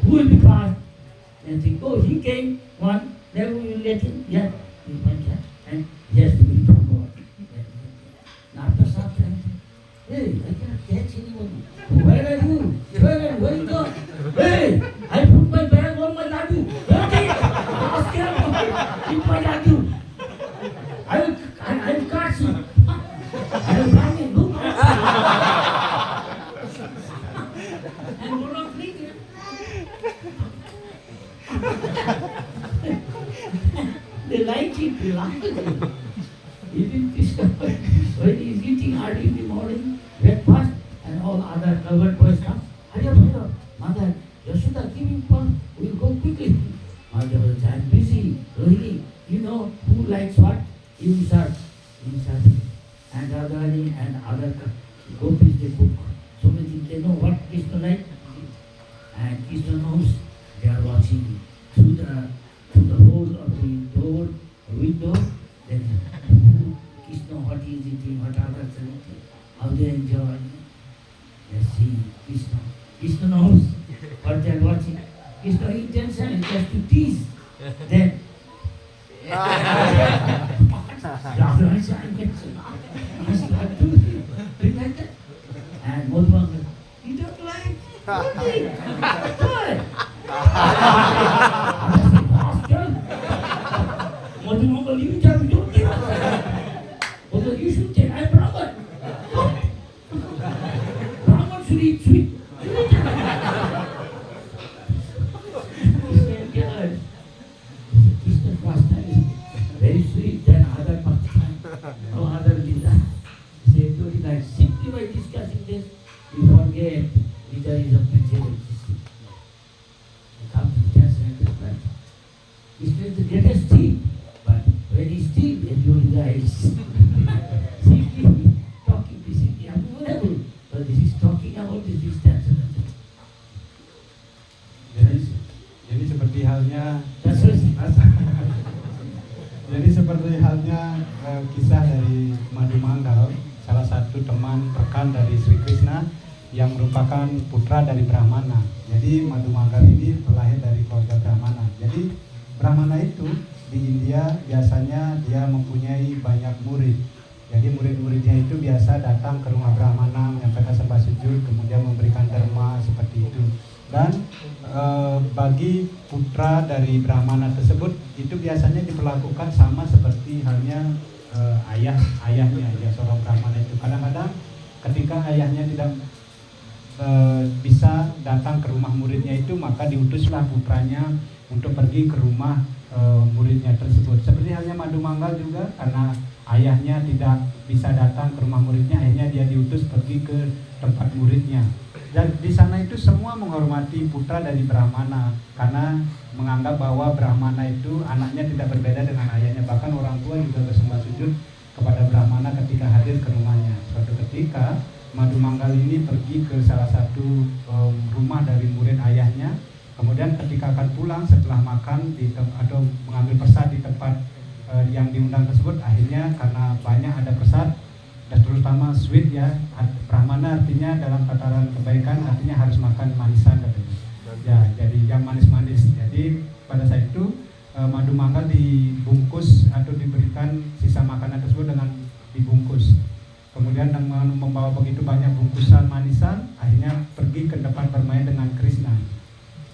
Who will be fast? And think, oh, he came one, then we will let him. Yeah, he went there, and he has to be from God. And after some time, hey, I cannot catch anyone. Where are you? Where you go? Hey, I put my bag on my ladu. Okay, ask him. It's my ladu. I will catch you. I will bring him. Look. And we're not leaving. They like it, they like it. Even Krishna, when he is eating early in the morning, breakfast, and all other covered boys come, hurry up, Mother, Yashoda, give him corn, we'll go quickly. Mother will say, I'm busy, Rohini, you know who likes what? You serve. And Radharani and other gopis, they cook. So many things, they know what Krishna likes. And Krishna knows, they are watching through the hole of the door, window, then Krishna, what he is eating, what others are eating, how they enjoy. Yes, see, Krishna knows what they are watching. Krishna intention is just to tease them. Radharani said, I must not do like that. And Madhumanga, you don't like? Good. Madhumanga, you tell me, don't take it. Although you should take, I'm Brahman. Brahman should eat sweet. Krishna's pastime is very sweet than other pastime. No other lila. Say, like, simply by discussing this, you forget Lila is of material existence. You come to the transcendental. Krishna is the greatest thief, but when he steals, enjoying the eyes. Simply talking is simply unavoidable, but this is talking about this transcendental. Jadi seperti halnya That's what jadi seperti halnya kisah dari Madhumanggal, salah satu teman rekan dari Sri Krishna yang merupakan putra dari Brahmana. Jadi Madhumanggal ini terlahir dari keluarga Brahmana. Jadi Brahmana itu di India biasanya dia mempunyai banyak murid. Jadi murid-muridnya itu biasa datang ke rumah Brahmana, menyampaikan sembah sujud, kemudian memberikan dharma seperti itu. Dan bagi putra dari Brahmana tersebut itu biasanya diperlakukan sama seperti halnya ayahnya, ya seorang Brahmana itu. Kadang-kadang ketika ayahnya tidak bisa datang ke rumah muridnya itu, maka diutuslah putranya untuk pergi ke rumah muridnya tersebut. Seperti halnya Madhumanggal juga, karena ayahnya tidak bisa datang ke rumah muridnya, akhirnya dia diutus pergi ke tempat muridnya. Dan di sana itu semua menghormati putra dari Brahmana karena menganggap bahwa Brahmana itu anaknya tidak berbeda dengan ayahnya. Bahkan orang tua juga bersembah sujud kepada Brahmana ketika hadir ke rumahnya. Suatu ketika Madhumanggal ini pergi ke salah satu rumah dari murid ayahnya. Kemudian ketika akan pulang setelah makan atau mengambil persad di tempat yang diundang tersebut, akhirnya karena banyak ada persad dan terutama sweet, ya, Brahmana artinya dalam tataran kebaikan artinya harus makan manisan katanya. Ya, jadi yang manis-manis. Jadi pada saat itu Madhumanggal dibungkus atau diberikan sisa makanan tersebut dengan dibungkus. Kemudian dengan membawa begitu banyak bungkusan manisan, akhirnya pergi ke tempat bermain dengan Krishna.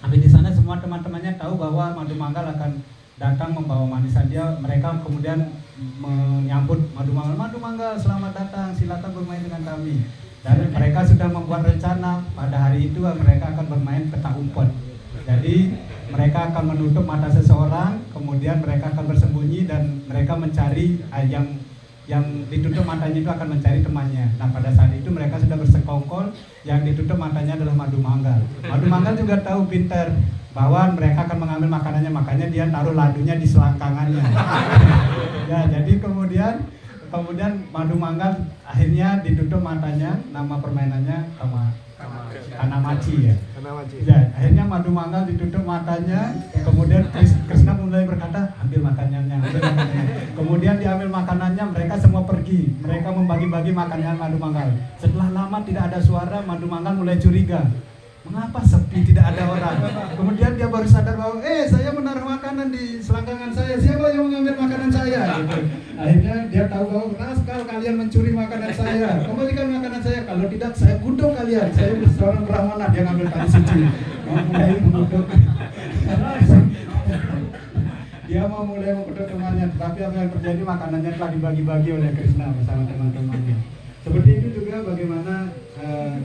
Sampai di sana semua teman-temannya tahu bahwa Madhumanggal akan datang membawa manisan dia. Mereka kemudian menyambut Madhumanggal, selamat datang, silakan bermain dengan kami. Dan mereka sudah membuat rencana pada hari itu mereka akan bermain petak umpet. Jadi mereka akan menutup mata seseorang, kemudian mereka akan bersembunyi dan mereka mencari yang ditutup matanya itu akan mencari temannya. Nah, pada saat itu mereka sudah bersekongkol, yang ditutup matanya adalah Madhumanggal. Madhumanggal juga tahu pintar bahwa mereka akan mengambil makanannya, makanya dia taruh ladunya di selangkangannya. Ya, jadi kemudian Madhumanggal akhirnya ditutup matanya, nama permainannya Kanamachi, ya. Ya, akhirnya Madhumanggal ditutup matanya, kemudian Krishna mulai berkata, ambil makanannya. Kemudian diambil makanannya, mereka semua pergi. Mereka membagi-bagi makanan Madhumanggal. Setelah lama tidak ada suara, Madhumanggal mulai curiga. mengapa sepi tidak ada orang. Kemudian dia baru sadar bahwa saya menaruh makanan di selangkangan saya, siapa yang mengambil makanan saya gitu. Akhirnya dia tahu bahwa rascal kalian mencuri makanan saya, kembalikan makanan saya, kalau tidak saya gudok kalian. Saya seorang brahmana, dia ngambil tali suci, mau mulai mengutuk. Dia mau mulai mengutuk temannya, tetapi apa yang terjadi, makanannya telah dibagi-bagi oleh Krishna bersama teman-temannya. Seperti itu juga bagaimana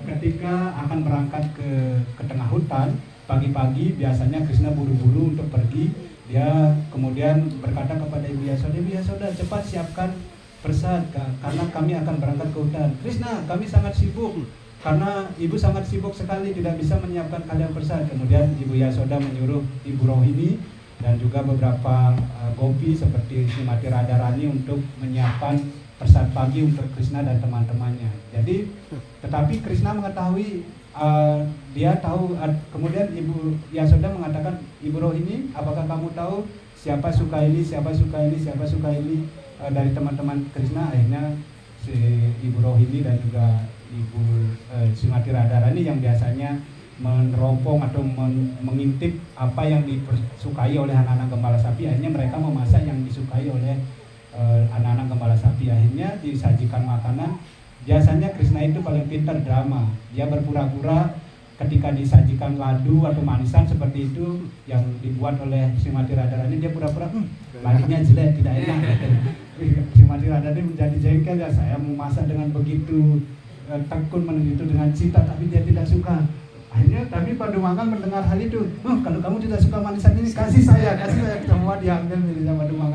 ketika akan berangkat ke tengah hutan, pagi-pagi biasanya Krishna buru-buru untuk pergi. Dia kemudian berkata kepada Ibu Yasoda, cepat siapkan persad karena kami akan berangkat ke hutan. Krishna, kami sangat sibuk karena ibu sangat sibuk sekali tidak bisa menyiapkan kalian persad. Kemudian Ibu Yasoda menyuruh Ibu Rohini dan juga beberapa gopi seperti Srimati Radharani untuk menyiapkan persad pagi untuk Krishna dan teman-temannya. Jadi, tetapi Krishna mengetahui, dia tahu. Kemudian Ibu Yasoda mengatakan, Ibu Rohini, apakah kamu tahu siapa suka ini dari teman-teman Krishna? Akhirnya si Ibu Rohini dan juga Ibu Srimati Radharani yang biasanya meneropong atau mengintip apa yang disukai oleh anak-anak gembala sapi, akhirnya mereka memasak yang disukai oleh anak-anak gembala sapi. Akhirnya disajikan makanan. Biasanya Krishna itu paling pintar drama. Dia berpura-pura ketika disajikan ladu atau manisan seperti itu yang dibuat oleh Srimati Radharani, dia pura-pura ladunya jelek, tidak enak. Srimati Radharani menjadi jengkel, ya saya mau masak dengan begitu tekun, begitu dengan cinta, tapi dia tidak suka. Akhirnya tapi Padumangal mendengar hal itu, kalau kamu tidak suka manisan ini, kasih saya semua, diambil miliknya Padumangal.